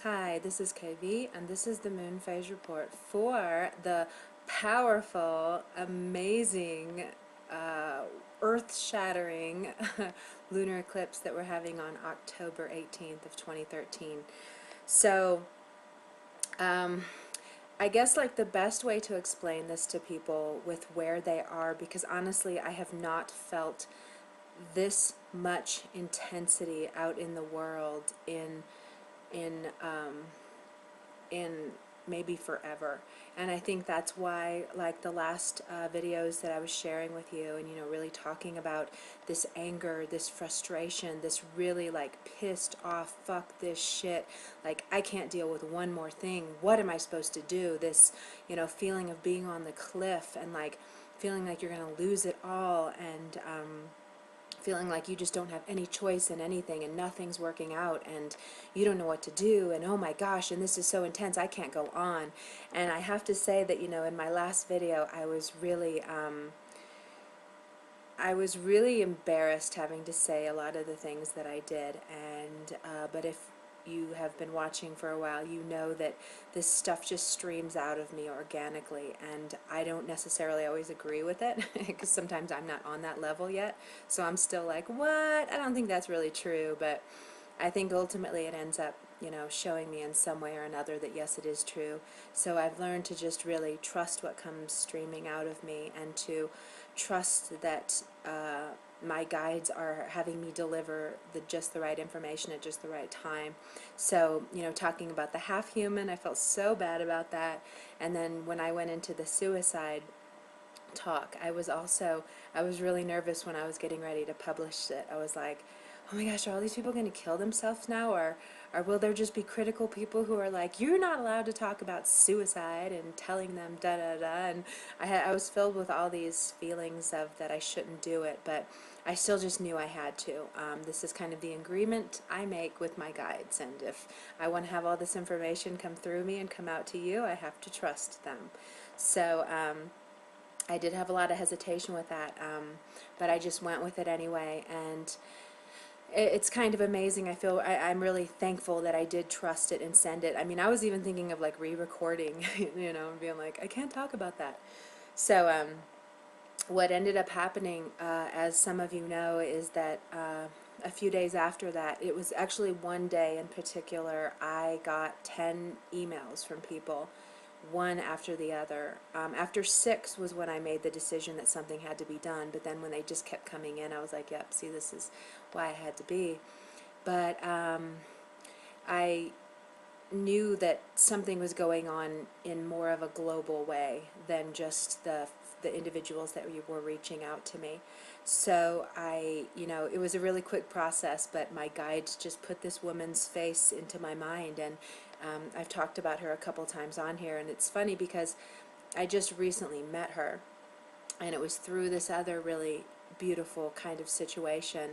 Hi, this is KV, and this is the moon phase report for the powerful, amazing, uh, earth-shattering lunar eclipse that we're having on October 18th of 2013. So, um, I guess like the best way to explain this to people with where they are, because honestly I have not felt this much intensity out in the world in um, in maybe forever. And I think that's why, like the last videos that I was sharing with you, and really talking about this anger, this frustration, this really like pissed off, fuck this shit, like I can't deal with one more thing, what am I supposed to do, this feeling of being on the cliff and like feeling like you're gonna lose it all, and feeling like you just don't have any choice in anything and nothing's working out and you don't know what to do, and oh my gosh, and this is so intense, I can't go on. And I have to say that in my last video I was really embarrassed having to say a lot of the things that I did, and but if you have been watching for a while, you know that this stuff just streams out of me organically, and I don't necessarily always agree with it because sometimes I'm not on that level yet, so I'm still like, what? I don't think that's really true, but I think ultimately it ends up showing me in some way or another that yes, it is true. So I've learned to just really trust what comes streaming out of me, and to trust that my guides are having me deliver just the right information at just the right time. So, talking about the half human, I felt so bad about that. And then when I went into the suicide talk, I was really nervous when I was getting ready to publish it. I was like, oh my gosh, are all these people going to kill themselves now, or will there just be critical people who are like, you're not allowed to talk about suicide, and telling them da da da. And I was filled with all these feelings of that I shouldn't do it, but I still just knew I had to. This is kind of the agreement I make with my guides, and if I want to have all this information come through me and come out to you, I have to trust them. So I did have a lot of hesitation with that, but I just went with it anyway, and it's kind of amazing. I'm really thankful that I did trust it and send it. I mean, I was even thinking of like re-recording, and being like, I can't talk about that. So what ended up happening, as some of you know, is that a few days after that, it was actually one day in particular, I got 10 emails from people, one after the other. After 6 was when I made the decision that something had to be done, but then when they just kept coming in, I was like, yep, see, this is why I had to be. But I knew that something was going on in more of a global way than just the individuals that were reaching out to me. So it was a really quick process, but my guides just put this woman's face into my mind, and I've talked about her a couple times on here, and it's funny because I just recently met her, and it was through this other really beautiful kind of situation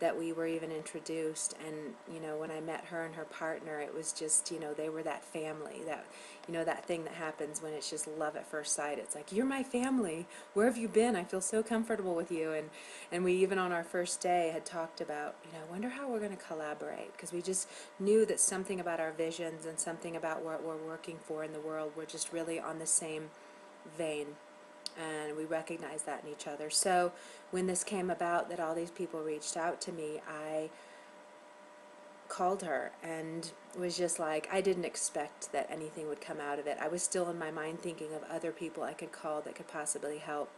that we were even introduced. And when I met her and her partner, it was just they were that family, that that thing that happens when it's just love at first sight. It's like, you're my family, where have you been, I feel so comfortable with you. And we even on our first day had talked about, I wonder how we're going to collaborate, because we just knew that something about our visions and something about what we're working for in the world were just really on the same vein, and we recognized that in each other. So when this came about, that all these people reached out to me, I called her and was just like, I didn't expect that anything would come out of it. I was still in my mind thinking of other people I could call that could possibly help,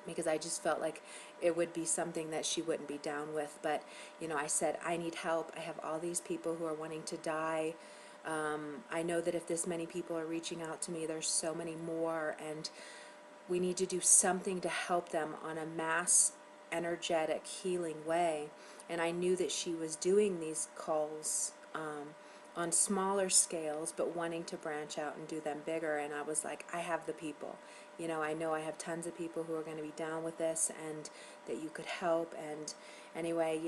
because I just felt like it would be something that she wouldn't be down with. But I said, I need help. I have all these people who are wanting to die. I know that if this many people are reaching out to me, there's so many more, and we need to do something to help them on a mass, energetic, healing way. And I knew that she was doing these calls on smaller scales, but wanting to branch out and do them bigger. And I was like, I have the people. I know I have tons of people who are going to be down with this, and that you could help. And anyway,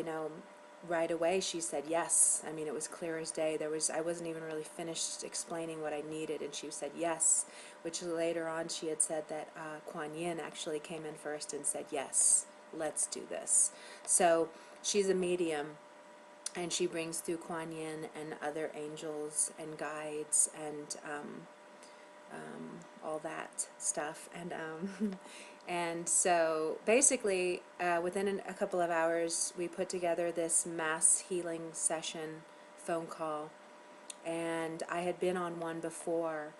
right away she said yes. I mean, it was clear as day. I wasn't even really finished explaining what I needed, and she said yes, which later on she had said that Kuan Yin actually came in first and said, yes, let's do this. So she's a medium, and she brings through Kuan Yin and other angels and guides and all that stuff. And so basically, within a couple of hours, we put together this mass healing session phone call, and I had been on one before,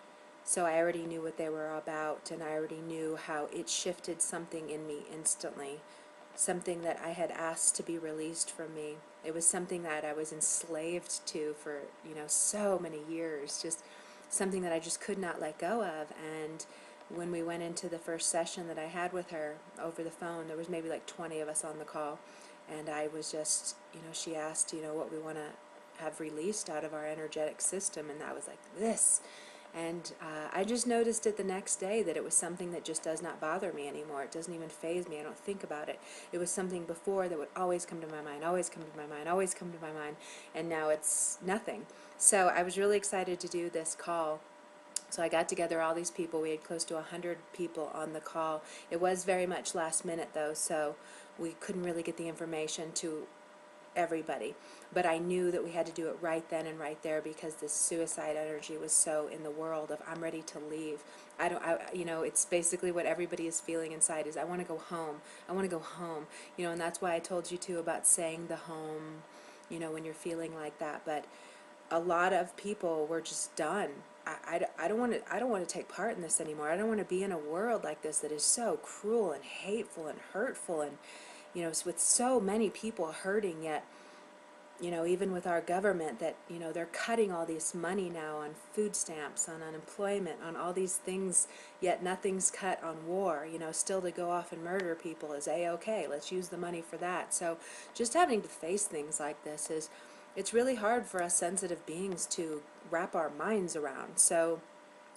so I already knew what they were about, and I already knew how it shifted something in me instantly, something that I had asked to be released from me. It was something that I was enslaved to for, so many years, just something that I just could not let go of. And when we went into the first session that I had with her over the phone, there was maybe like 20 of us on the call, and I was just, she asked, what we want to have released out of our energetic system, and I was like, this. And I just noticed it the next day that it was something that just does not bother me anymore. It doesn't even faze me. I don't think about it. It was something before that would always come to my mind, always come to my mind, always come to my mind, and now it's nothing. So I was really excited to do this call. So I got together all these people. We had close to 100 people on the call. It was very much last minute though, so we couldn't really get the information to everybody, but I knew that we had to do it right then and right there, because this suicide energy was so in the world of I'm ready to leave. It's basically what everybody is feeling inside is I want to go home. I want to go home. And that's why I told you too about saying the home, when you're feeling like that. But a lot of people were just done. I don't want to take part in this anymore. I don't want to be in a world like this that is so cruel and hateful and hurtful, and with so many people hurting, yet even with our government that they're cutting all this money now on food stamps, on unemployment, on all these things, yet nothing's cut on war. Still to go off and murder people is a-okay. Let's use the money for that. So just having to face things like this it's really hard for us sensitive beings to wrap our minds around. So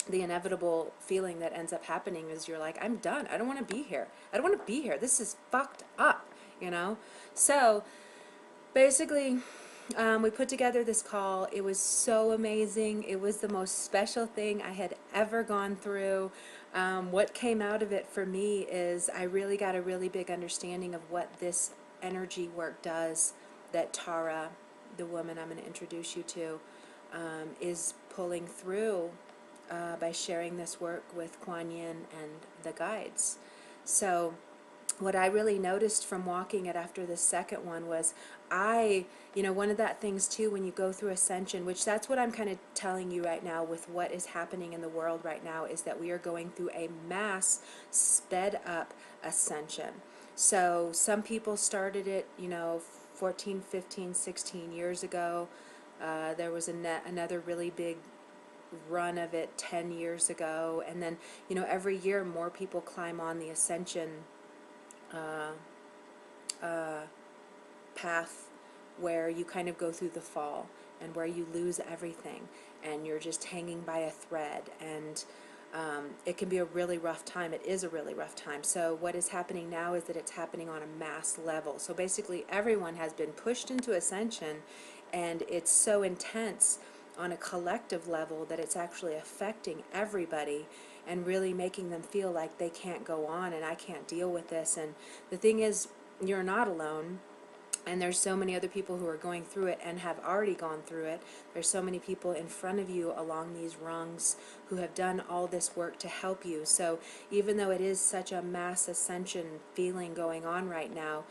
the inevitable feeling that ends up happening is you're like, I'm done. I don't want to be here. I don't want to be here. This is fucked up. So basically, we put together this call. It was so amazing. It was the most special thing I had ever gone through. What came out of it for me is I really got a really big understanding of what this energy work does, that Tara, the woman I'm going to introduce you to, is pulling through by sharing this work with Kuan Yin and the guides. So what I really noticed from walking it after the second one was one of that things too, when you go through ascension, which that's what I'm kind of telling you right now with what is happening in the world right now, is that we are going through a mass sped up ascension. So some people started it, 14, 15, 16 years ago. There was another really big run of it 10 years ago, and then every year more people climb on the ascension path, where you kind of go through the fall and where you lose everything and you're just hanging by a thread, and it can be a really rough time. It is a really rough time. So what is happening now is that it's happening on a mass level. So basically everyone has been pushed into ascension, and it's so intense on a collective level that it's actually affecting everybody and really making them feel like they can't go on and I can't deal with this. And the thing is, you're not alone. And there's so many other people who are going through it and have already gone through it. There's so many people in front of you along these rungs who have done all this work to help you. So even though it is such a mass ascension feeling going on right now,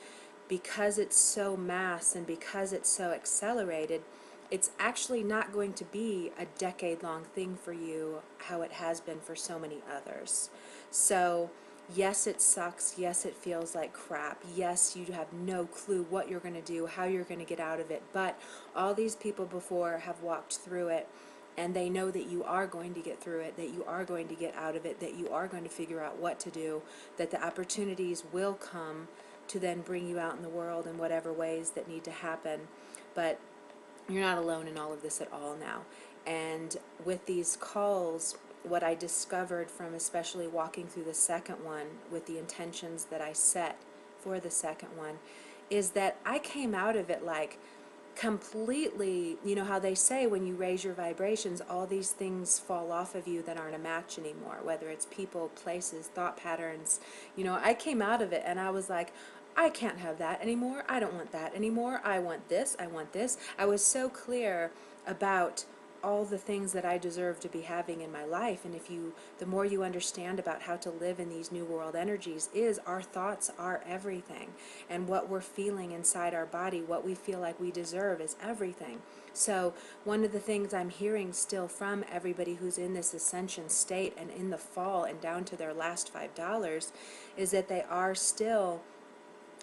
because it's so mass and because it's so accelerated, it's actually not going to be a decade-long thing for you how it has been for so many others. So yes, it sucks. Yes, it feels like crap. Yes, you have no clue what you're going to do, how you're going to get out of it. But all these people before have walked through it, and they know that you are going to get through it, that you are going to get out of it, that you are going to figure out what to do, that the opportunities will come to then bring you out in the world in whatever ways that need to happen. But you're not alone in all of this at all now. And with these calls, what I discovered from especially walking through the second one with the intentions that I set for the second one is that I came out of it like completely, how they say when you raise your vibrations, all these things fall off of you that aren't a match anymore, whether it's people, places, thought patterns. I came out of it and I was like, I can't have that anymore. I don't want that anymore. I want this. I want this. I was so clear about all the things that I deserve to be having in my life. And if you, the more you understand about how to live in these new world energies, is our thoughts are everything. And what we're feeling inside our body, what we feel like we deserve, is everything. So one of the things I'm hearing still from everybody who's in this ascension state and in the fall and down to their last $5 is that they are still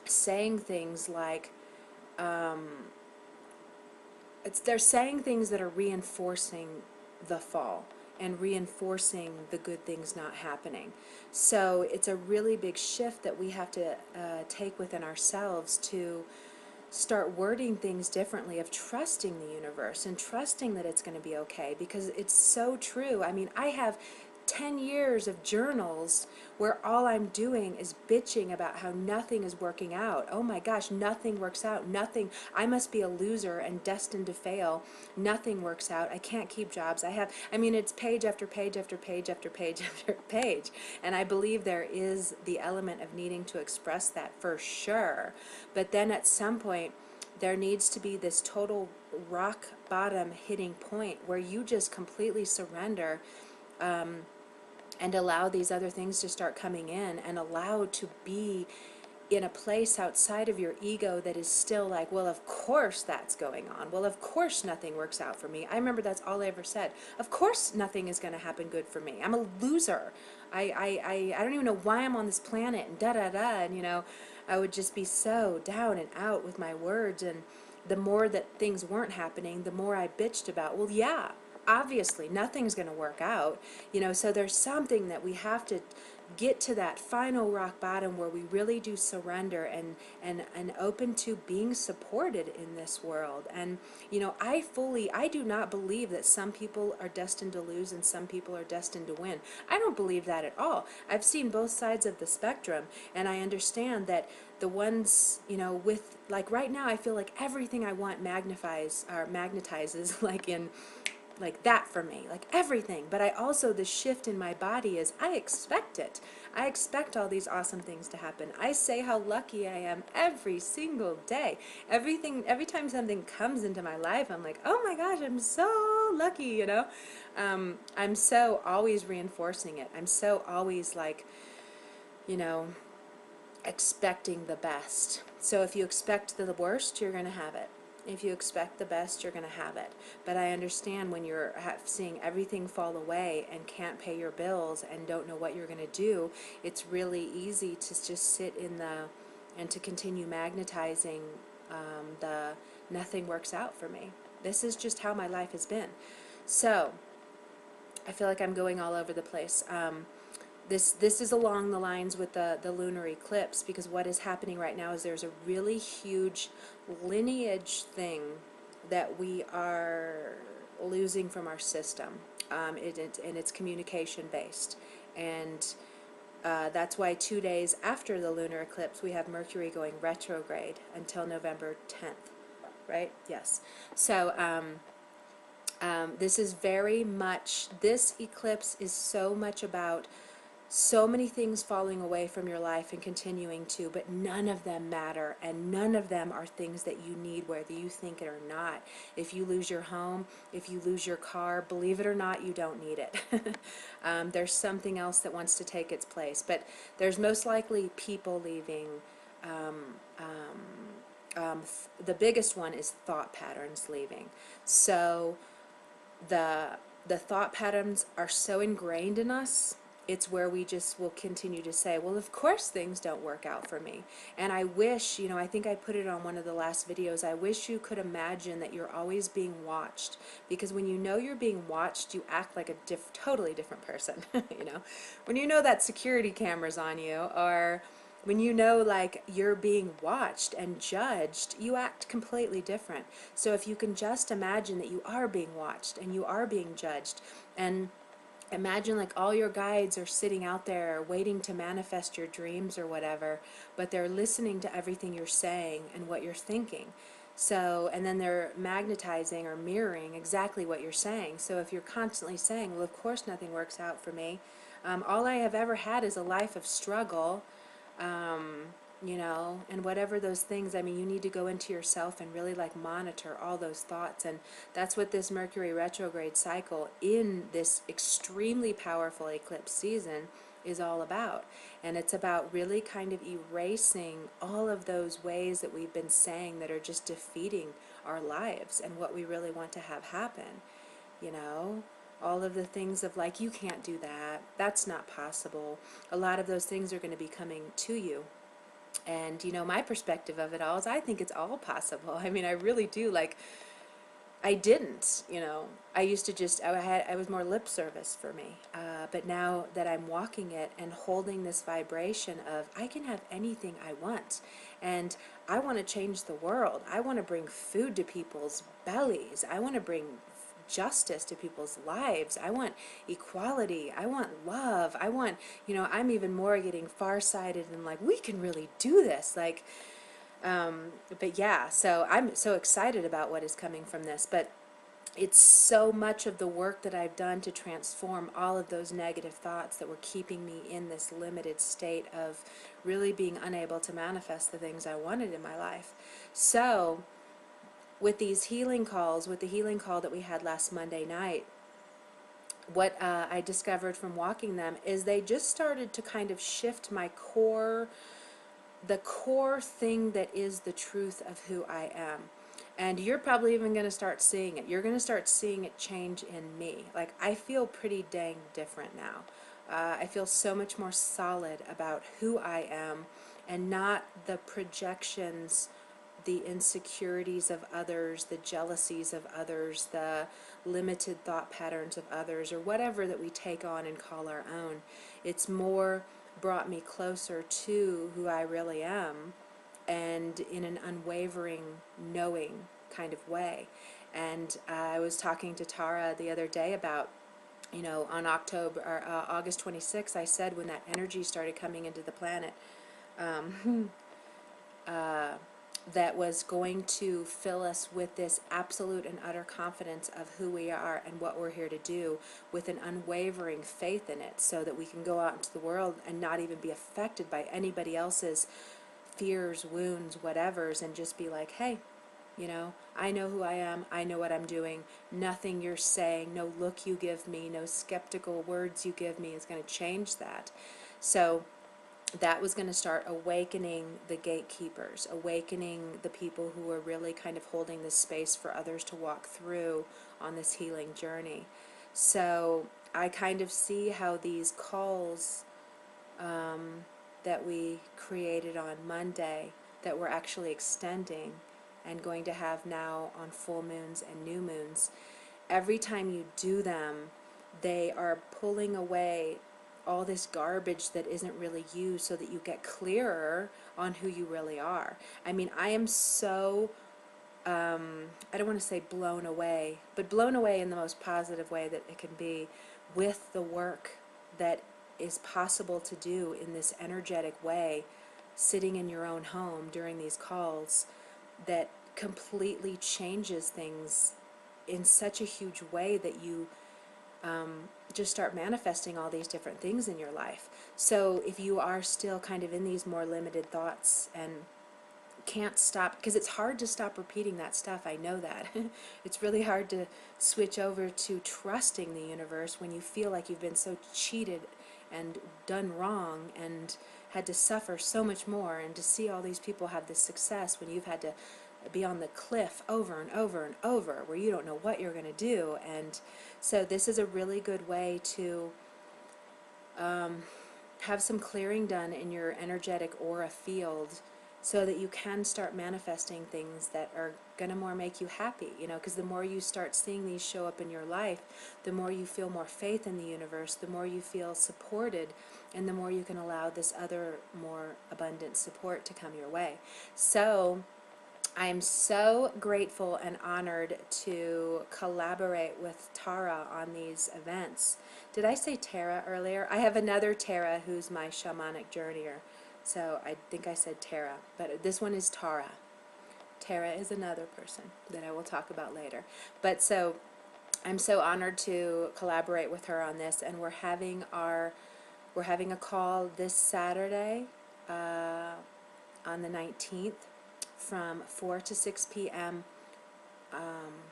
saying things like, they're saying things that are reinforcing the fall and reinforcing the good things not happening. So it's a really big shift that we have to take within ourselves to start wording things differently, of trusting the universe and trusting that it's going to be okay, because it's so true. I mean, I have 10 years of journals where all I'm doing is bitching about how nothing is working out. Oh my gosh, nothing works out. Nothing. I must be a loser and destined to fail. Nothing works out. I can't keep jobs. I mean, it's page after page after page after page after page. And I believe there is the element of needing to express that for sure. But then at some point, there needs to be this total rock bottom hitting point where you just completely surrender, and allow these other things to start coming in, and allow to be in a place outside of your ego that is still like, well, of course that's going on. Well, of course nothing works out for me. I remember that's all I ever said. Of course nothing is going to happen good for me. I'm a loser. I don't even know why I'm on this planet, and da-da-da, and, you know, I would just be so down and out with my words, and the more that things weren't happening, the more I bitched about, well, yeah, obviously nothing's going to work out, you know. So there's something that we have to get to, that final rock bottom where we really do surrender and open to being supported in this world. And you know, I do not believe that some people are destined to lose and some people are destined to win. I don't believe that at all. I've seen both sides of the spectrum, and I understand that the ones, you know, with, like, right now I feel like everything I want magnifies or magnetizes, like that for me, like everything. But I also, the shift in my body is I expect it. I expect all these awesome things to happen. I say how lucky I am every single day. Every time something comes into my life, I'm like, oh my gosh, I'm so lucky, you know. I'm so always reinforcing it. I'm so always like, you know, expecting the best. So if you expect the worst, you're going to have it. If you expect the best, you're going to have it. But I understand when you're seeing everything fall away and can't pay your bills and don't know what you're going to do, it's really easy to just sit in the, and to continue magnetizing the nothing works out for me. This is just how my life has been. So I feel like I'm going all over the place. This is along the lines with the lunar eclipse, because what is happening right now is there's a really huge lineage thing that we are losing from our system, and it's communication based. And that's why 2 days after the lunar eclipse we have Mercury going retrograde until November 10th, right? Yes. So this is very much, this eclipse is so much about so many things falling away from your life and continuing to, but none of them matter, and none of them are things that you need, whether you think it or not. If you lose your home, if you lose your car, believe it or not, you don't need it. There's something else that wants to take its place, but there's most likely people leaving. The biggest one is thought patterns leaving. So the thought patterns are so ingrained in us, it's where we just will continue to say, well, of course things don't work out for me. And I wish, you know, I think I put it on one of the last videos, I wish you could imagine that you're always being watched, because when you know you're being watched, you act like a totally different person. You know, when you know that security camera's on you, or when you know like you're being watched and judged, you act completely different. So if you can just imagine that you are being watched and you are being judged, and imagine like all your guides are sitting out there waiting to manifest your dreams or whatever, but they're listening to everything you're saying and what you're thinking. So, and then they're magnetizing or mirroring exactly what you're saying. So if you're constantly saying, well, of course nothing works out for me, all I have ever had is a life of struggle, you know, and whatever those things, I mean, you need to go into yourself and really like monitor all those thoughts. And that's what this Mercury retrograde cycle in this extremely powerful eclipse season is all about. And it's about really kind of erasing all of those ways that we've been saying that are just defeating our lives and what we really want to have happen, you know, all of the things of like, you can't do that, that's not possible. A lot of those things are going to be coming to you. And, you know, my perspective of it all is I think it's all possible. I mean, I really do. Like, I didn't, you know. I used to just, I was more lip service for me. But now that I'm walking it and holding this vibration of, I can have anything I want. And I want to change the world. I want to bring food to people's bellies. I want to bring justice to people's lives. I want equality. I want love. I want, you know, I'm even more getting farsighted and like, we can really do this. Like, but yeah, so I'm so excited about what is coming from this. But it's so much of the work that I've done to transform all of those negative thoughts that were keeping me in this limited state of really being unable to manifest the things I wanted in my life. So with these healing calls, with the healing call that we had last Monday night, what I discovered from walking them is they just started to kind of shift my core, the core thing that is the truth of who I am. And you're probably even going to start seeing it. You're going to start seeing it change in me. Like, I feel pretty dang different now. I feel so much more solid about who I am and not the projections, the insecurities of others, the jealousies of others, the limited thought patterns of others, or whatever that we take on and call our own. It's more brought me closer to who I really am, and in an unwavering knowing kind of way. And I was talking to Tara the other day about, you know, on August 26th, I said when that energy started coming into the planet, that was going to fill us with this absolute and utter confidence of who we are and what we're here to do, with an unwavering faith in it, so that we can go out into the world and not even be affected by anybody else's fears, wounds, whatevers, and just be like, hey, you know, I know who I am, I know what I'm doing, nothing you're saying, no look you give me, no skeptical words you give me is going to change that. So that was going to start awakening the gatekeepers, awakening the people who are really kind of holding this space for others to walk through on this healing journey. So I kind of see how these calls that we created on Monday, that we're actually extending and going to have now on full moons and new moons, every time you do them, they are pulling away all this garbage that isn't really you, so that you get clearer on who you really are. I mean, I am so, I don't want to say blown away, but blown away in the most positive way that it can be, with the work that is possible to do in this energetic way, sitting in your own home during these calls, that completely changes things in such a huge way that you just start manifesting all these different things in your life. So if you are still kind of in these more limited thoughts and can't stop, because it's hard to stop repeating that stuff, I know that. It's really hard to switch over to trusting the universe when you feel like you've been so cheated and done wrong and had to suffer so much more, and to see all these people have this success when you've had to be on the cliff over and over and over, where you don't know what you're going to do. And so this is a really good way to have some clearing done in your energetic aura field, so that you can start manifesting things that are going to more make you happy, you know, because the more you start seeing these show up in your life, the more you feel more faith in the universe, the more you feel supported, and the more you can allow this other more abundant support to come your way. So I am so grateful and honored to collaborate with Tara on these events. Did I say Tara earlier? I have another Tara who's my shamanic journeyer. So I think I said Tara, but this one is Tara. Tara is another person that I will talk about later. But so I'm so honored to collaborate with her on this, and we're having a call this Saturday. on the 19th from 4 to 6 p.m.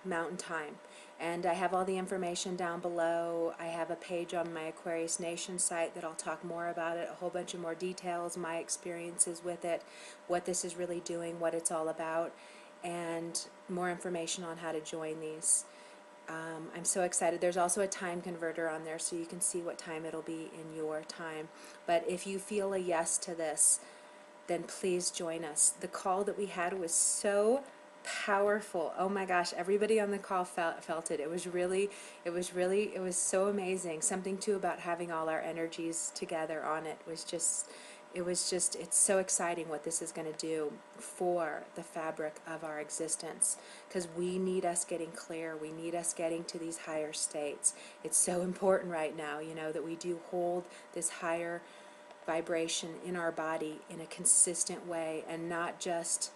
Mountain Time. And I have all the information down below. I have a page on my Aquarius Nation site that I'll talk more about it, a whole bunch of more details, my experiences with it, what this is really doing, what it's all about, and more information on how to join these. I'm so excited. There's also a time converter on there so you can see what time it'll be in your time. But if you feel a yes to this, then please join us. The call that we had was so powerful. Oh my gosh, everybody on the call felt it. It was so amazing. Something too about having all our energies together on it was just, it's so exciting what this is going to do for the fabric of our existence, because we need us getting clear. We need us getting to these higher states. It's so important right now, you know, that we do hold this higher vibration in our body in a consistent way, and not just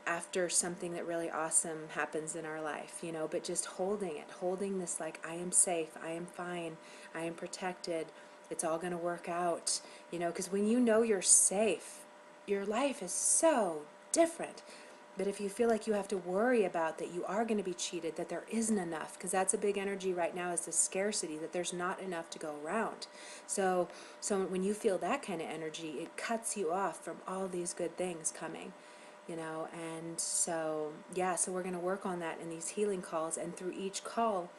after something that really awesome happens in our life, you know, but just holding it, holding this like, I am safe, I am fine, I am protected, it's all going to work out, you know, because when you know you're safe, your life is so different. But if you feel like you have to worry about that you are going to be cheated, that there isn't enough, because that's a big energy right now, is the scarcity, that there's not enough to go around. So when you feel that kind of energy, it cuts you off from all these good things coming, you know. And so, yeah, so we're going to work on that in these healing calls, and through each call,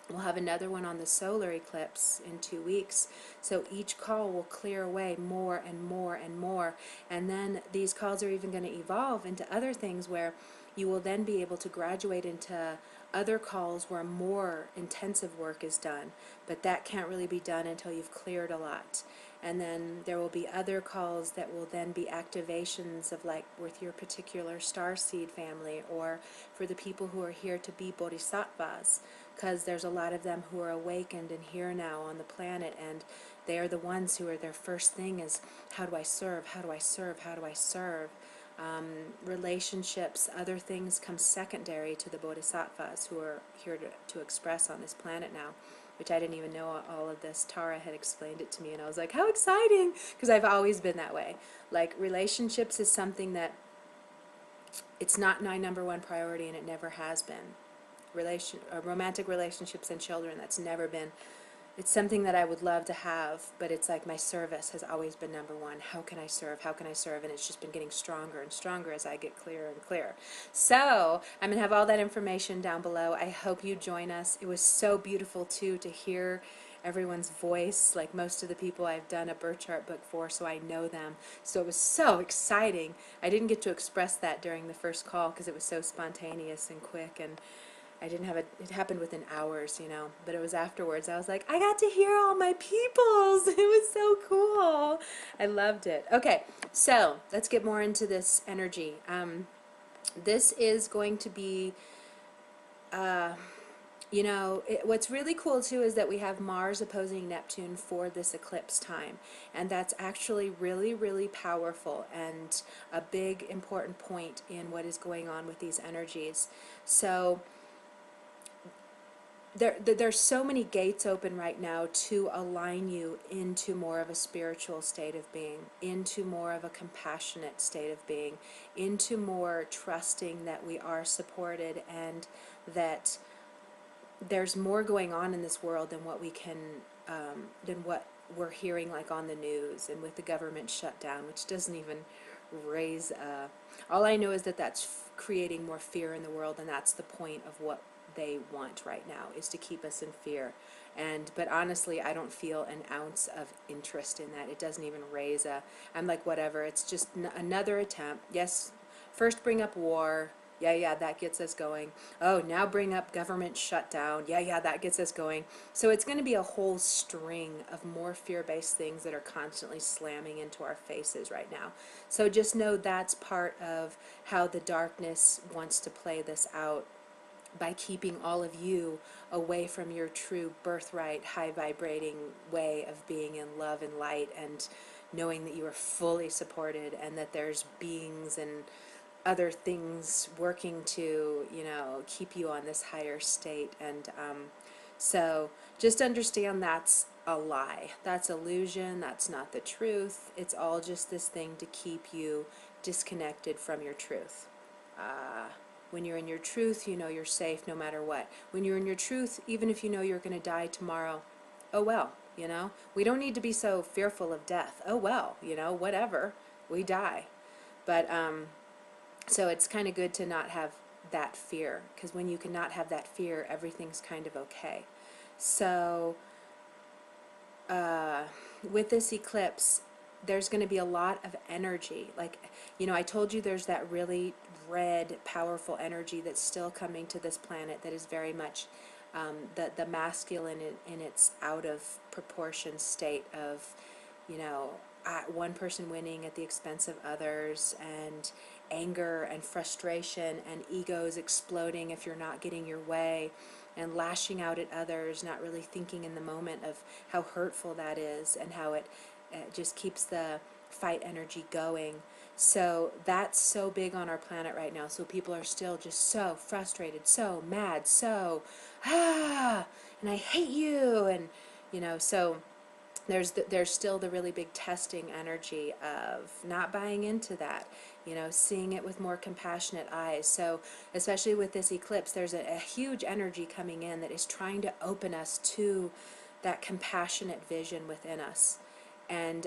we'll have another one on the solar eclipse in 2 weeks. So each call will clear away more and more and more. And then these calls are even going to evolve into other things where you will then be able to graduate into other calls where more intensive work is done. But that can't really be done until you've cleared a lot. And then there will be other calls that will then be activations of, like, with your particular starseed family, or for the people who are here to be bodhisattvas, because there's a lot of them who are awakened and here now on the planet, and they are the ones who are, their first thing is, how do I serve, how do I serve, how do I serve? Relationships, other things come secondary to the bodhisattvas who are here to express on this planet now, which I didn't even know all of this. Tara had explained it to me, and I was like, how exciting, because I've always been that way. Like, relationships is something that, it's not my #1 priority, and it never has been. Romantic relationships and children, that's never been. It's something that I would love to have, but it's like my service has always been #1. How can I serve? How can I serve? And it's just been getting stronger and stronger as I get clearer and clearer. So I'm going to have all that information down below. I hope you join us. It was so beautiful, too, to hear everyone's voice. Like, most of the people I've done a birth chart book for, so I know them. So it was so exciting. I didn't get to express that during the first call because it was so spontaneous and quick, and I didn't have it happened within hours, you know, but it was afterwards. I was like, I got to hear all my peoples. It was so cool. I loved it. Okay, so let's get more into this energy. This is going to be, you know, what's really cool too is that we have Mars opposing Neptune for this eclipse time, and that's actually really, really powerful and a big important point in what is going on with these energies. So there's so many gates open right now to align you into more of a spiritual state of being, into more of a compassionate state of being, into more trusting that we are supported, and that there's more going on in this world than what we can, than what we're hearing, like on the news and with the government shutdown, which doesn't even raise. All I know is that that's creating more fear in the world, and that's the point of what they want right now, is to keep us in fear. But honestly, I don't feel an ounce of interest in that. It doesn't even raise a, I'm like, whatever, it's just another attempt. Yes, first bring up war. Yeah, that gets us going. Oh, now bring up government shutdown. Yeah, that gets us going. So it's going to be a whole string of more fear-based things that are constantly slamming into our faces right now. So just know that's part of how the darkness wants to play this out, by keeping all of you away from your true birthright, high vibrating way of being in love and light, and knowing that you are fully supported, and that there's beings and other things working to, you know, keep you on this higher state. And so just understand that's a lie. That's illusion. That's not the truth. It's all just this thing to keep you disconnected from your truth. Uh, when you're in your truth, you know you're safe no matter what. When you're in your truth, even if you know you're going to die tomorrow, oh well, you know. We don't need to be so fearful of death. Oh well, you know, whatever. We die. But so it's kind of good to not have that fear, because when you cannot have that fear, everything's kind of okay. So uh, with this eclipse, there's going to be a lot of energy. Like, you know, I told you there's that really red, powerful energy that's still coming to this planet that is very much the masculine in its out of proportion state of, you know, one person winning at the expense of others, and anger and frustration and egos exploding if you're not getting your way, and lashing out at others, not really thinking in the moment of how hurtful that is, and how it just keeps the fight energy going. So that's so big on our planet right now. So people are still just so frustrated, so mad, so and I hate you, and you know, so there's still the really big testing energy of not buying into that, you know, seeing it with more compassionate eyes. So especially with this eclipse, there's a huge energy coming in that is trying to open us to that compassionate vision within us. And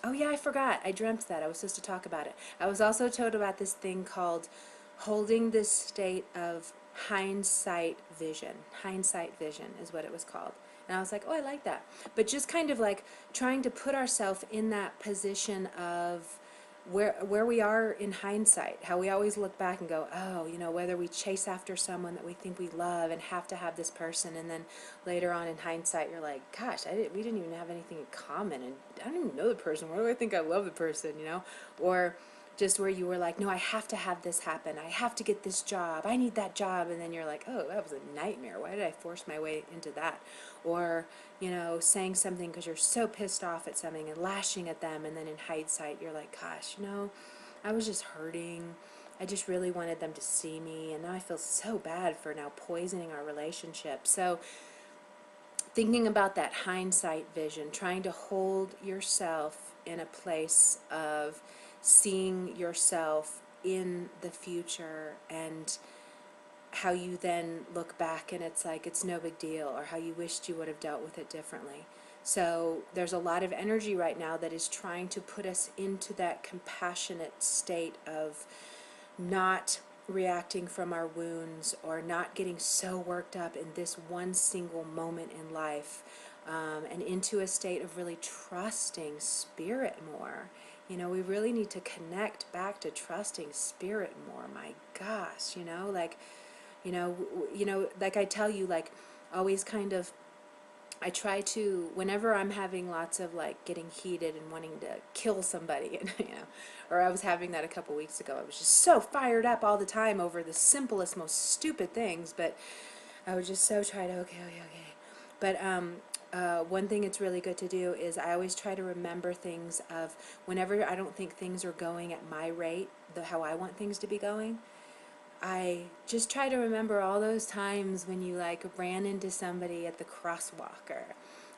oh yeah, I forgot, I dreamt that I was supposed to talk about it. I was also told about this thing called holding this state of hindsight vision. Hindsight vision is what it was called. And I was like, oh, I like that. But just kind of like trying to put ourselves in that position of where we are in hindsight, how we always look back and go, oh, you know, whether we chase after someone that we think we love and have to have this person, and then later on in hindsight you're like, gosh, we didn't even have anything in common, and I don't even know the person. Why do I think I love the person, you know? Or just where you were like, no, I have to have this happen. I have to get this job. I need that job. And then you're like, oh, that was a nightmare. Why did I force my way into that? Or, you know, saying something because you're so pissed off at something and lashing at them. And then in hindsight, you're like, gosh, you know, I was just hurting. I just really wanted them to see me. And now I feel so bad for now poisoning our relationship. So thinking about that hindsight vision, trying to hold yourself in a place of seeing yourself in the future, and how you then look back and it's like it's no big deal, or how you wished you would have dealt with it differently. So there's a lot of energy right now that is trying to put us into that compassionate state of not reacting from our wounds, or not getting so worked up in this one single moment in life, and into a state of really trusting spirit more. You know, we really need to connect back to trusting spirit more. My gosh, you know, like, like I tell you, like, always kind of, I try to, whenever I'm having lots of like getting heated and wanting to kill somebody, and you know, or I was having that a couple weeks ago. I was just so fired up all the time over the simplest, most stupid things, but I would just so try to, okay. But one thing it's really good to do is I always try to remember things of whenever I don't think things are going at my rate, how I want things to be going. I just try to remember all those times when you like ran into somebody at the crosswalk, or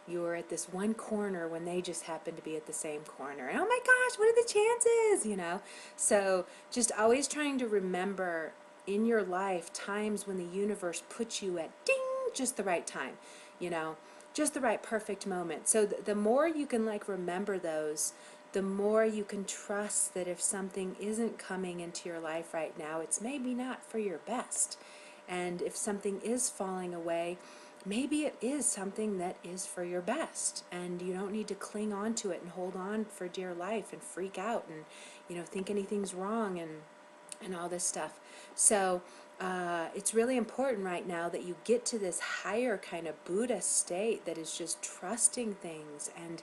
you were at this one corner when they just happened to be at the same corner. And oh my gosh, what are the chances, you know? So just always trying to remember in your life times when the universe puts you at ding, just the right time, you know, just the right perfect moment. So the more you can like remember those, the more you can trust that if something isn't coming into your life right now, it's maybe not for your best. And if something is falling away, maybe it is something that is for your best. And you don't need to cling on to it and hold on for dear life and freak out and, you know, think anything's wrong and all this stuff. So it's really important right now that you get to this higher kind of Buddha state that is just trusting things and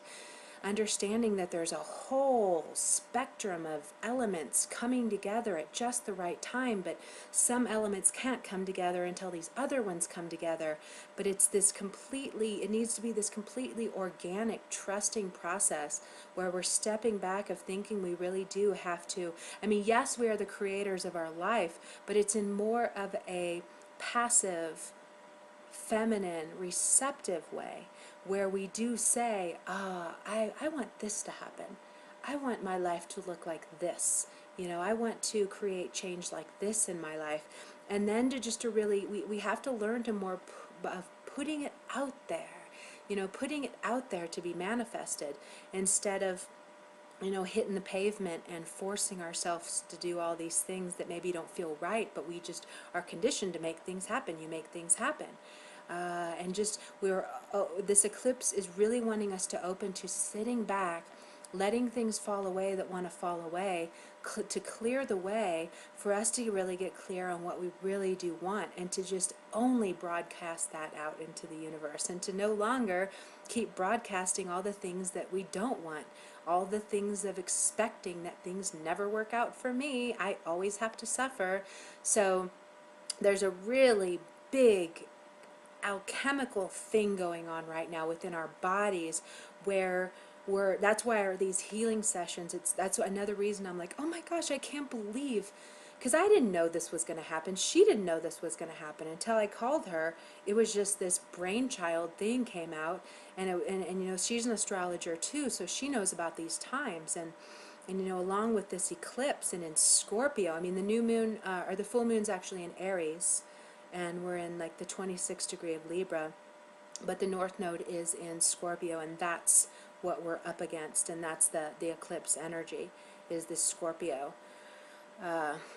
understanding that there's a whole spectrum of elements coming together at just the right time, but some elements can't come together until these other ones come together. But it's this it needs to be this completely organic, trusting process where we're stepping back of thinking we really do have to. I mean, yes, we are the creators of our life, but it's in more of a passive feminine, receptive way, where we do say, I want this to happen. I want my life to look like this. You know, I want to create change like this in my life. And then to really, we have to learn to more of putting it out there. You know, putting it out there to be manifested instead of, you know, hitting the pavement and forcing ourselves to do all these things that maybe don't feel right, but we just are conditioned to make things happen. You make things happen. And just, this eclipse is really wanting us to open to sitting back, letting things fall away that want to fall away, to clear the way for us to really get clear on what we really do want, and to just only broadcast that out into the universe, and to no longer keep broadcasting all the things that we don't want, all the things of expecting that things never work out for me. I always have to suffer. So there's a really big alchemical thing going on right now within our bodies, where that's why these healing sessions, that's another reason I'm like, oh my gosh, I can't believe, because I didn't know this was going to happen. She didn't know this was going to happen until I called her. It was just this brainchild thing came out, and you know, she's an astrologer too, so she knows about these times, and you know, along with this eclipse and in Scorpio. I mean, the new moon, or the full moon's actually in Aries, and we're in like the 26th degree of Libra, but the North Node is in Scorpio, and that's what we're up against, and that's the eclipse energy, is this Scorpio,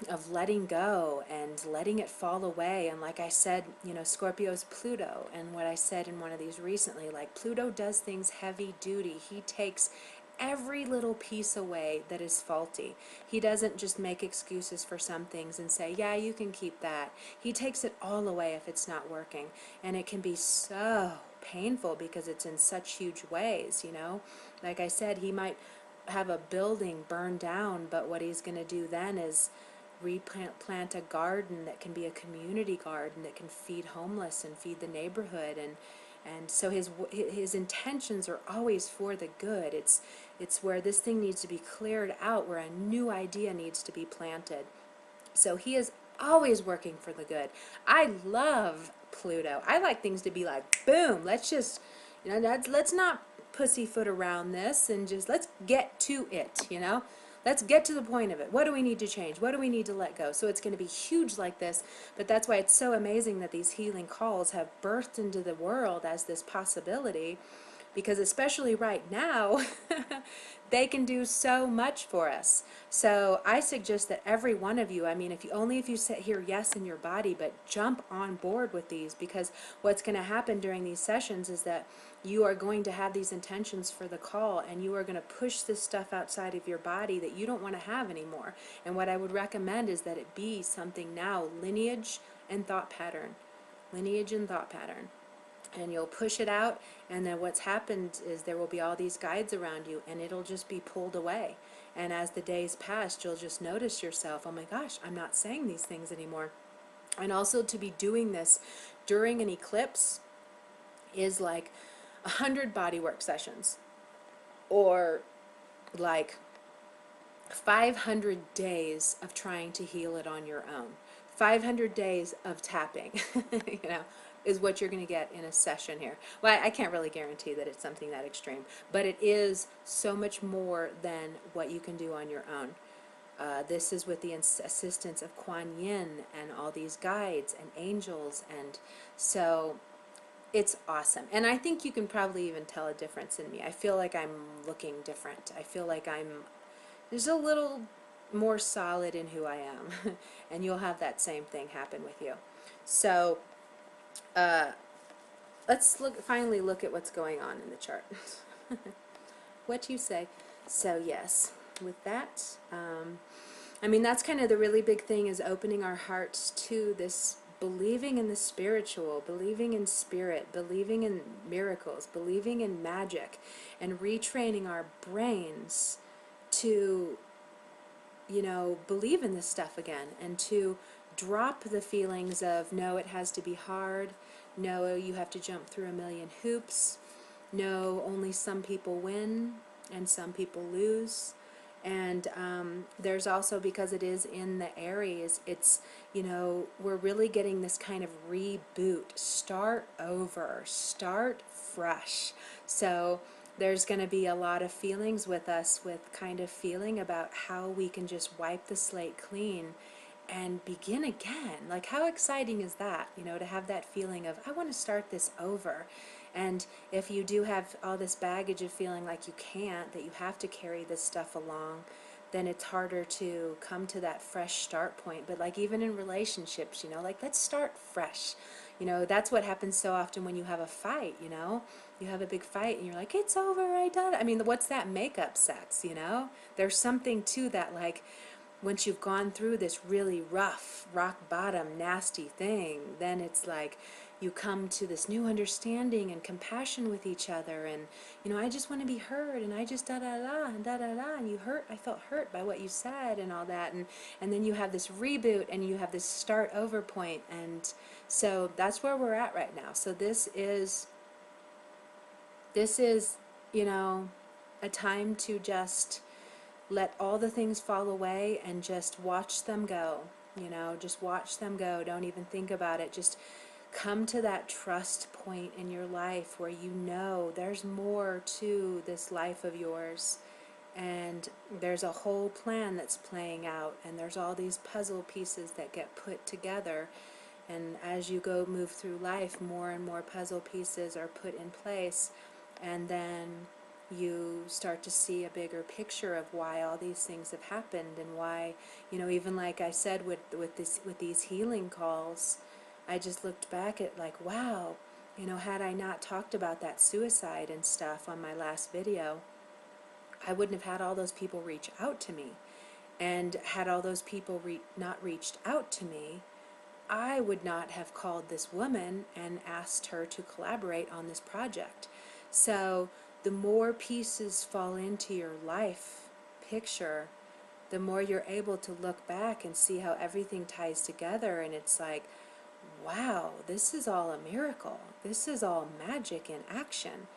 of letting go and letting it fall away. And like I said, you know, Scorpio's Pluto, and what I said in one of these recently, like, Pluto does things heavy duty. He takes every little piece away that is faulty. He doesn't just make excuses for some things and say, yeah, you can keep that. He takes it all away if it's not working, and it can be so painful because it's in such huge ways, you know. Like I said, he might have a building burn down, but what he's going to do then is plant a garden that can be a community garden that can feed homeless and feed the neighborhood, and so his intentions are always for the good. It's where this thing needs to be cleared out, where a new idea needs to be planted. So he is always working for the good. I love Pluto. I like things to be like, boom, let's just, you know, let's not pussyfoot around this, and just let's get to it, you know. Let's get to the point of it. What do we need to change? What do we need to let go? So it's going to be huge like this, but that's why it's so amazing that these healing calls have birthed into the world as this possibility, because especially right now, they can do so much for us. So I suggest that every one of you, I mean, if you sit here yes in your body, but jump on board with these, because what's going to happen during these sessions is that you are going to have these intentions for the call, and you are going to push this stuff outside of your body that you don't want to have anymore. And what I would recommend is that it be something now, lineage and thought pattern. Lineage and thought pattern. And you'll push it out, and then what's happened is there will be all these guides around you, and it'll just be pulled away. And as the days pass, you'll just notice yourself, oh my gosh, I'm not saying these things anymore. And also, to be doing this during an eclipse is like 100 bodywork sessions, or like 500 days of trying to heal it on your own. 500 days of tapping, you know, is what you're going to get in a session here. Well, I can't really guarantee that it's something that extreme, but it is so much more than what you can do on your own. This is with the assistance of Kuan Yin and all these guides and angels, and so it's awesome. And I think you can probably even tell a difference in me. I feel like I'm looking different. I feel like I'm just a little more solid in who I am. And you'll have that same thing happen with you. So let's finally look at what's going on in the chart. What do you say? So yes, with that, I mean, that's kind of the really big thing, is opening our hearts to this, believing in the spiritual, believing in spirit, believing in miracles, believing in magic, and retraining our brains to, you know, believe in this stuff again, and to drop the feelings of, no, it has to be hard, no, you have to jump through a million hoops, no, only some people win and some people lose. And there's also, because it is in the Aries, it's, you know, we're really getting this kind of reboot, start over, start fresh. So there's going to be a lot of feelings with us, with kind of feeling about how we can just wipe the slate clean and begin again. Like, how exciting is that, you know, to have that feeling of, I want to start this over. And if you do have all this baggage of feeling like you can't, that you have to carry this stuff along, then it's harder to come to that fresh start point. But like, even in relationships, you know, like, let's start fresh. You know, that's what happens so often when you have a fight, you know. You have a big fight and you're like, it's over, I done it. I mean, what's that makeup sex, you know? There's something to that, like, once you've gone through this really rough, rock bottom, nasty thing, then it's like you come to this new understanding and compassion with each other. And, you know, I just want to be heard, and I just da da da and da da da, and you hurt, I felt hurt by what you said and all that. And then you have this reboot and you have this start over point. And so that's where we're at right now. So this is, you know, a time to just let all the things fall away and just watch them go. You know, just watch them go. Don't even think about it. Just come to that trust point in your life where you know there's more to this life of yours. And there's a whole plan that's playing out, and there's all these puzzle pieces that get put together. And as you go move through life, more and more puzzle pieces are put in place, and then you start to see a bigger picture of why all these things have happened, and why, you know, even like I said with these healing calls, I just looked back at, like, wow, you know, had I not talked about that suicide and stuff on my last video, I wouldn't have had all those people reach out to me. And had all those people not reached out to me, I would not have called this woman and asked her to collaborate on this project. So the more pieces fall into your life picture, the more you're able to look back and see how everything ties together. And it's like, wow, this is all a miracle. This is all magic in action.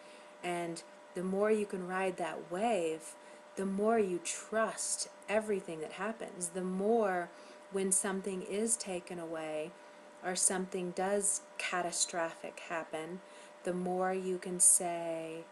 And the more you can ride that wave, the more you trust everything that happens. The more, when something is taken away or something does catastrophic happen, the more you can say,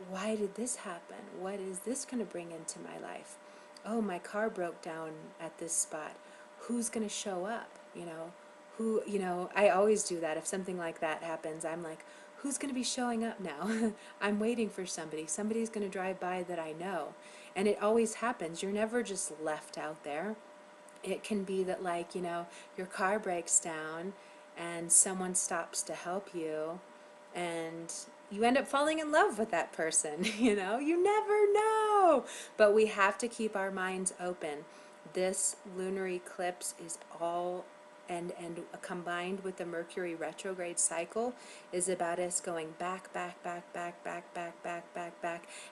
why did this happen? What is this going to bring into my life? Oh, my car broke down at this spot. Who's going to show up? You know, who, you know, I always do that. If something like that happens, I'm like, who's going to be showing up now? I'm waiting for somebody. Somebody's going to drive by that I know. And it always happens. You're never just left out there. It can be that, like, you know, your car breaks down and someone stops to help you, and you end up falling in love with that person. You know, you never know. But we have to keep our minds open. This lunar eclipse is all, and combined with the Mercury retrograde cycle, is about us going back,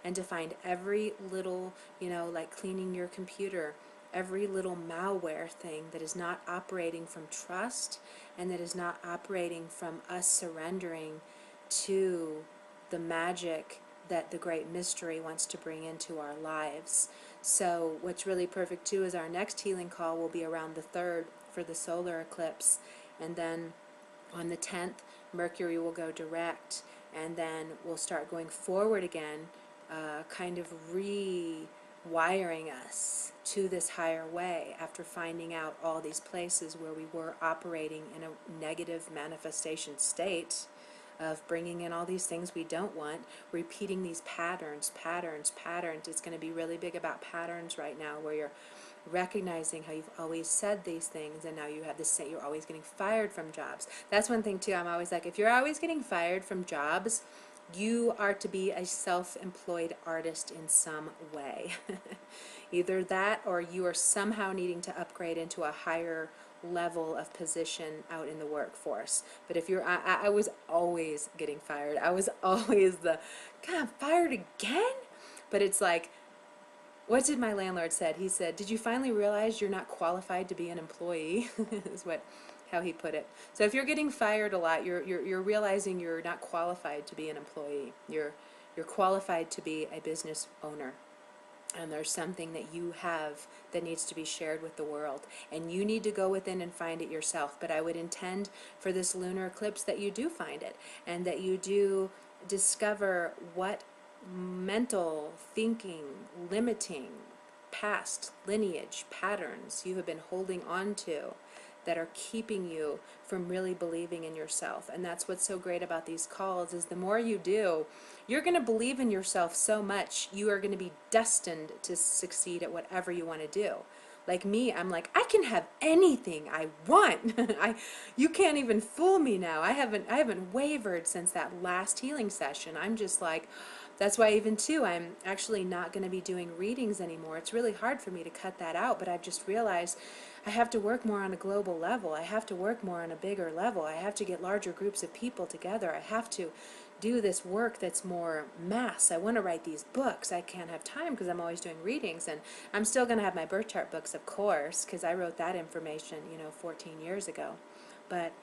and to find every little, you know, like cleaning your computer, every little malware thing that is not operating from trust, and that is not operating from us surrendering to the magic that the great mystery wants to bring into our lives. So what's really perfect too is our next healing call will be around the 3rd for the solar eclipse, and then on the 10th Mercury will go direct, and then we'll start going forward again, kind of rewiring us to this higher way after finding out all these places where we were operating in a negative manifestation state of bringing in all these things we don't want, repeating these patterns. It's going to be really big about patterns right now, where you're recognizing how you've always said these things, and now you have this, you're always getting fired from jobs. That's one thing too. I'm always like, if you're always getting fired from jobs, you are to be a self-employed artist in some way. Either that, or you are somehow needing to upgrade into a higher level of position out in the workforce. But if you're, I was always getting fired. I was always the, God, I'm fired again? But it's like, what did my landlord said? He said, did you finally realize you're not qualified to be an employee? Is how he put it. So if you're getting fired a lot, you're realizing you're not qualified to be an employee. You're qualified to be a business owner. and there's something that you have that needs to be shared with the world, and you need to go within and find it yourself. But I would intend for this lunar eclipse that you do find it, and that you do discover what mental thinking, limiting, past lineage patterns you have been holding on to that are keeping you from really believing in yourself. And that's what's so great about these calls, is the more you do, you're going to believe in yourself so much, you are going to be destined to succeed at whatever you want to do. Like me, I'm like, I can have anything I want. You can't even fool me now. I haven't wavered since that last healing session. I'm just like, that's why even too, I'm actually not going to be doing readings anymore. It's really hard for me to cut that out, but I've just realized I have to work more on a global level. I have to work more on a bigger level. I have to get larger groups of people together. I have to do this work that's more mass. I want to write these books. I can't have time because I'm always doing readings, and I'm still going to have my birth chart books, of course, because I wrote that information, 14 years ago. But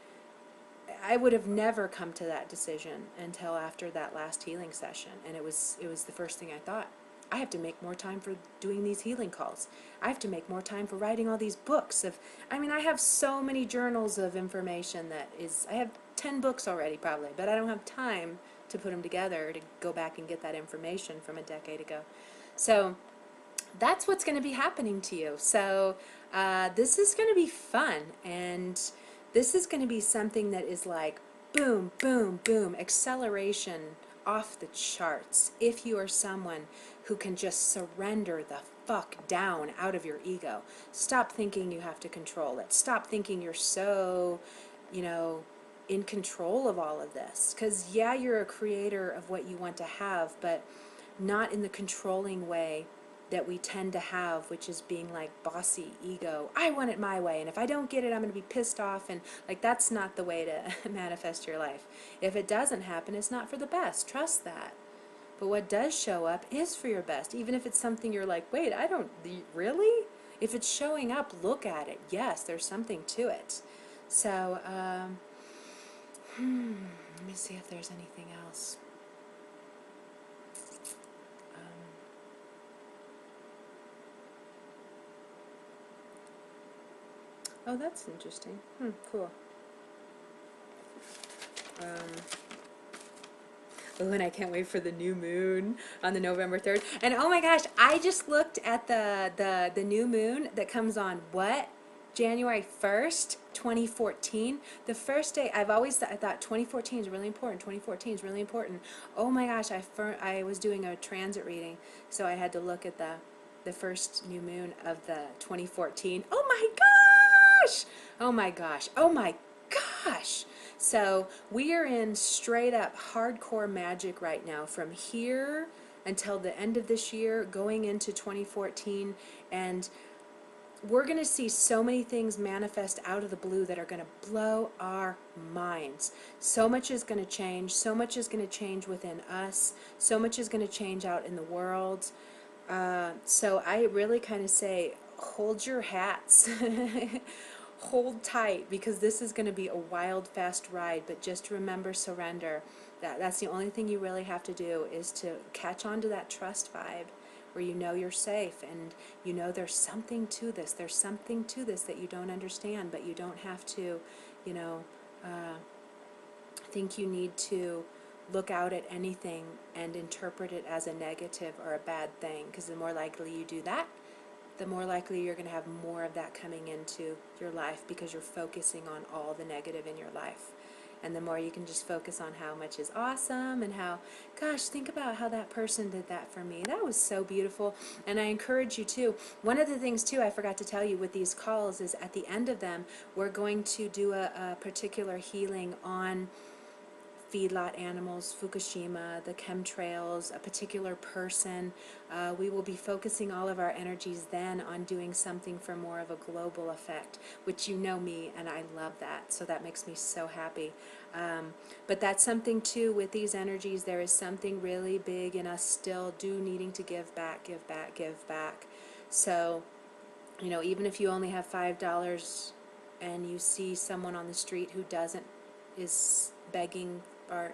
I would have never come to that decision until after that last healing session, and it was the first thing I thought. I have to make more time for doing these healing calls. I have to make more time for writing all these books I have so many journals of information I have 10 books already probably, but I don't have time to put them together to go back and get that information from a decade ago. So that's what's going to be happening to you. So this is going to be fun, and this is going to be something that is like boom, boom, boom, acceleration off the charts if you are someone who can just surrender the fuck down out of your ego. Stop thinking you have to control it. Stop thinking you're so, in control of all of this. Because yeah, you're a creator of what you want to have, but not in the controlling way that we tend to have, which is being like bossy ego. I want it my way, and if I don't get it, I'm going to be pissed off, and that's not the way to manifest your life. If it doesn't happen, it's not for the best. Trust that. But what does show up is for your best, even if it's something you're like, wait, really? If it's showing up, look at it. Yes, there's something to it. So, let me see if there's anything else. Oh, that's interesting. Cool. Oh, and I can't wait for the new moon on the November 3rd. And oh my gosh, I just looked at the new moon that comes on January 1st, 2014. The first day, I thought 2014 is really important. 2014 is really important. Oh my gosh, I was doing a transit reading, so I had to look at the first new moon of the 2014. Oh my gosh! Oh my gosh! Oh my gosh! So we are in straight up hardcore magic right now, from here until the end of this year, going into 2014, and we're going to see so many things manifest out of the blue that are going to blow our minds. So much is going to change. So much is going to change within us. So much is going to change out in the world. So I really kind of say, hold your hats. Hold tight, because this is going to be a wild, fast ride. But just remember, surrender. That's the only thing you really have to do, is to catch on to that trust vibe, where you know you're safe, and you know there's something to this. There's something to this that you don't understand, but you don't have to, think you need to look out at anything and interpret it as a negative or a bad thing, because the more likely you do that, the more likely you're going to have more of that coming into your life, because you're focusing on all the negative in your life. And the more you can just focus on how much is awesome, and how, gosh, think about how that person did that for me. That was so beautiful. And I encourage you too. One of the things too I forgot to tell you with these calls is, at the end of them, we're going to do a particular healing on feedlot animals, Fukushima, the chemtrails, a particular person. We will be focusing all of our energies then on doing something for more of a global effect, which you know me, and I love that, so that makes me so happy. But that's something too, with these energies, there is something really big in us still needing to give back, give back, give back. So, even if you only have $5 and you see someone on the street who is begging, or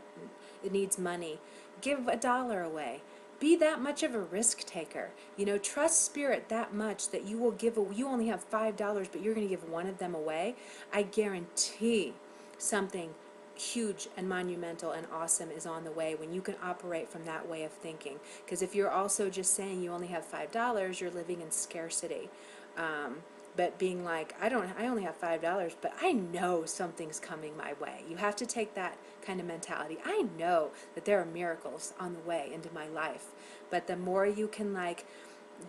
it needs money, give $1 away. be that much of a risk taker. You know, trust spirit that much that you will you only have $5, but you're going to give one of them away. I guarantee something huge and monumental and awesome is on the way when you can operate from that way of thinking. Because if you're also just saying you only have $5, you're living in scarcity. But being like, I only have $5, but I know something's coming my way. You have to take that kind of mentality. I know that there are miracles on the way into my life. But the more you can like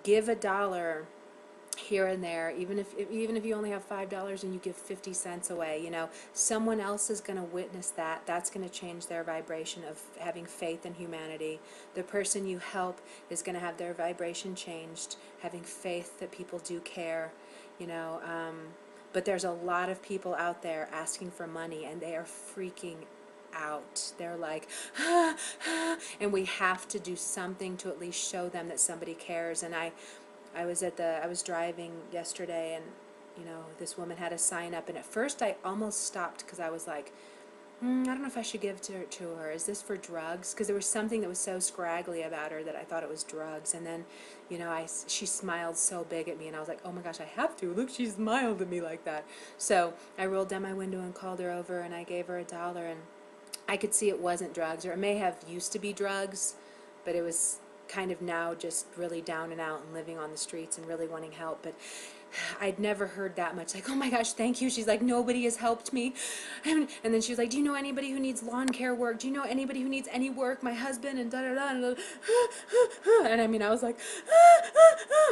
give a dollar here and there, even if you only have $5 and you give 50 cents away, you know, someone else is going to witness that. That's going to change their vibration of having faith in humanity. The person you help is going to have their vibration changed, having faith that people do care, you know. But there's a lot of people out there asking for money, and they are freaking out. They're like, ah, ah, and we have to do something to at least show them that somebody cares. And I was driving yesterday, and you know, this woman had a sign up, and at first I almost stopped because I was like, I don't know if I should give to her. Is this for drugs? Because there was something that was so scraggly about her that I thought it was drugs. And then, you know, she smiled so big at me, and I was like, oh my gosh, I have to. Look, she smiled at me like that. So I rolled down my window and called her over, and I gave her $1, and I could see it wasn't drugs, or it may have used to be drugs, but it was kind of now just really down and out and living on the streets and really wanting help. But I'd never heard that much, like, oh my gosh, thank you. She's like, nobody has helped me. And then she was like, do you know anybody who needs lawn care work? Do you know anybody who needs any work? My husband, and da da da. And I mean, I was like,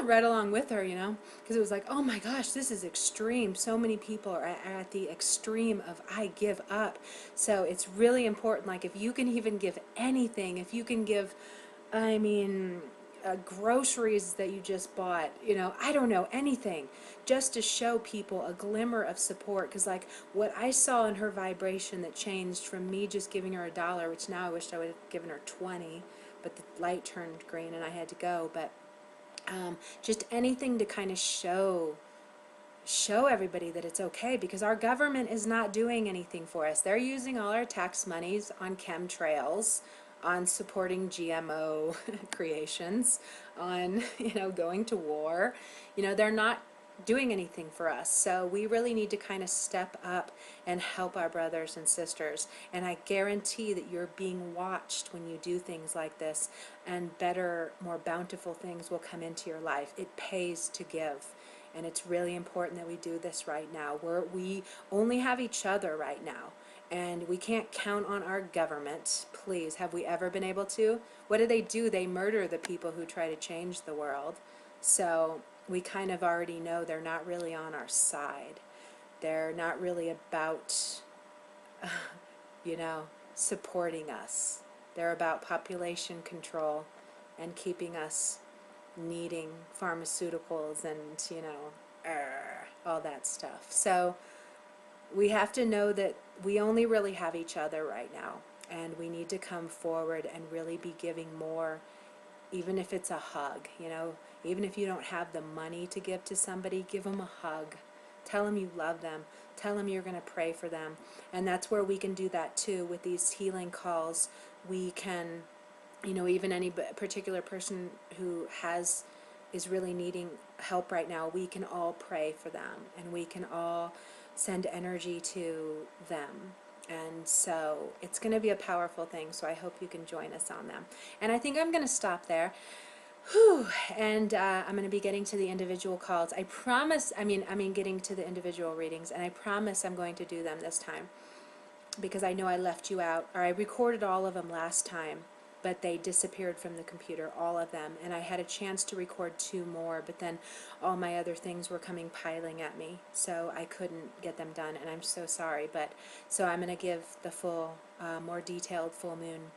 right along with her, you know, because it was like, oh my gosh, this is extreme. So many people are at the extreme of I give up. So it's really important, like, if you can even give anything, if you can give, I mean, groceries that you just bought, you know, I don't know, anything, just to show people a glimmer of support. Because like what I saw in her vibration that changed from me just giving her $1, which now I wished I would have given her 20, but the light turned green and I had to go. But just anything to kind of show everybody that it's okay, because our government is not doing anything for us. They're using all our tax monies on chemtrails, on supporting GMO creations, on, you know, going to war. You know, they're not doing anything for us. So we really need to kind of step up and help our brothers and sisters. And I guarantee that you're being watched when you do things like this, and better, more bountiful things will come into your life. It pays to give. And it's really important that we do this right now. We only have each other right now. And we can't count on our government. Please, have we ever been able to? What do? They murder the people who try to change the world. So we kind of already know they're not really on our side. They're not really about, you know, supporting us. They're about population control and keeping us needing pharmaceuticals and, you know, all that stuff. So we have to know that we only really have each other right now, and we need to come forward and really be giving more, even if it's a hug, you know, even if you don't have the money to give to somebody, give them a hug. Tell them you love them. Tell them you're going to pray for them. And that's where we can do that too with these healing calls. We can, you know, even any particular person who is really needing help right now, we can all pray for them, and we can all send energy to them. And so it's going to be a powerful thing, so I hope you can join us on them. And I think I'm going to stop there. Whew. And I'm going to be getting to the individual calls. I promise, I mean getting to the individual readings, and I promise I'm going to do them this time, because I know I left you out, or I recorded all of them last time, but they disappeared from the computer, all of them, and I had a chance to record 2 more, but then all my other things were piling at me, so I couldn't get them done, and I'm so sorry. But so I'm going to give the full, more detailed full moon,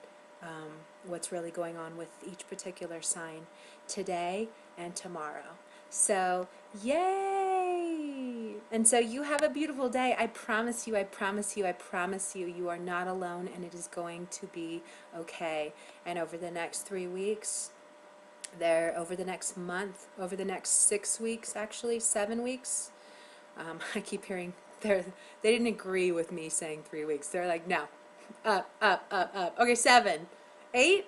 what's really going on with each particular sign today and tomorrow. So yay! And so you have a beautiful day. I promise you, I promise you, I promise you, you are not alone, and it is going to be okay. And over the next 3 weeks, over the next month, over the next 6 weeks, actually 7 weeks, I keep hearing they didn't agree with me saying 3 weeks. They're like, no, up. Okay, 7, 8.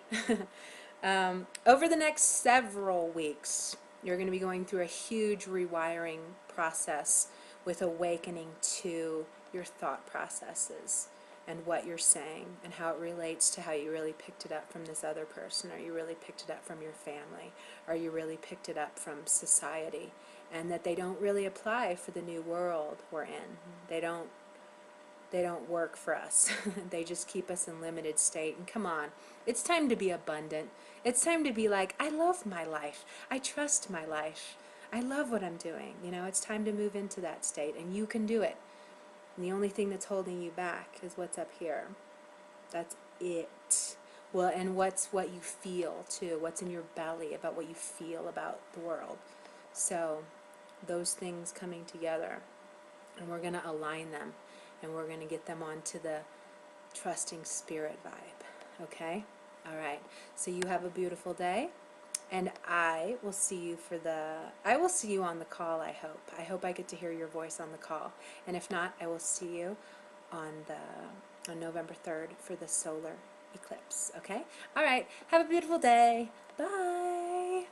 Over the next several weeks, you're going to be going through a huge rewiring process with awakening to your thought processes and what you're saying and how it relates to how you really picked it up from this other person, or you really picked it up from your family, or you really picked it up from society, and that they don't really apply for the new world we're in. They don't work for us. They just keep us in limited state. And come on, it's time to be abundant. It's time to be like, I love my life. I trust my life. I love what I'm doing. You know, it's time to move into that state, and you can do it. And the only thing that's holding you back is what's up here. That's it. Well, and what you feel too. What's in your belly about what you feel about the world. So those things coming together, and we're going to align them, and we're going to get them onto the trusting spirit vibe. Okay? All right. So you have a beautiful day, and I will see you on the call, I hope. I hope I get to hear your voice on the call. And if not, I will see you on November 3rd for the solar eclipse. Okay? All right. Have a beautiful day. Bye.